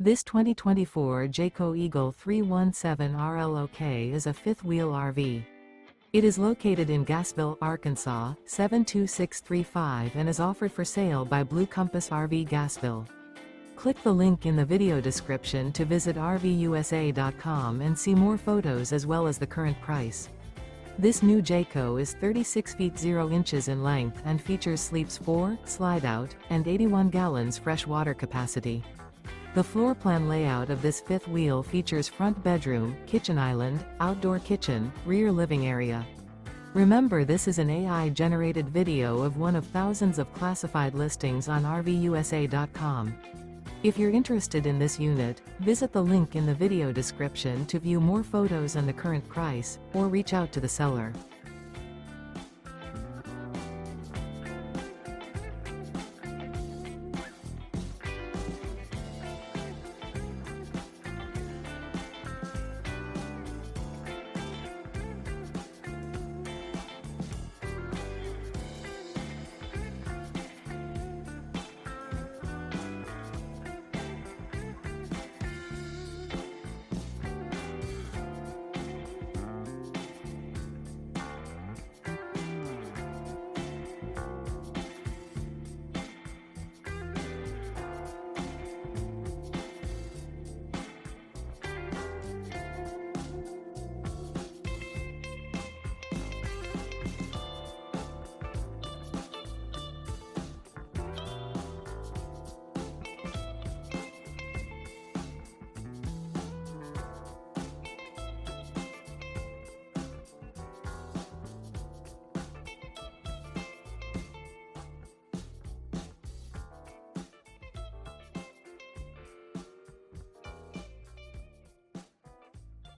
This 2024 Jayco Eagle 317 RLOK is a fifth-wheel RV. It is located in Gassville, Arkansas, 72635 and is offered for sale by Blue Compass RV Gassville. Click the link in the video description to visit RVUSA.com and see more photos as well as the current price. This new Jayco is 36 feet 0 inches in length and features sleeps 4, Slideout, and 81 gallons fresh water capacity. The floor plan layout of this fifth wheel features front bedroom, kitchen island, outdoor kitchen, rear living area. Remember, this is an AI-generated video of one of thousands of classified listings on RVUSA.com. If you're interested in this unit, visit the link in the video description to view more photos and the current price, or reach out to the seller.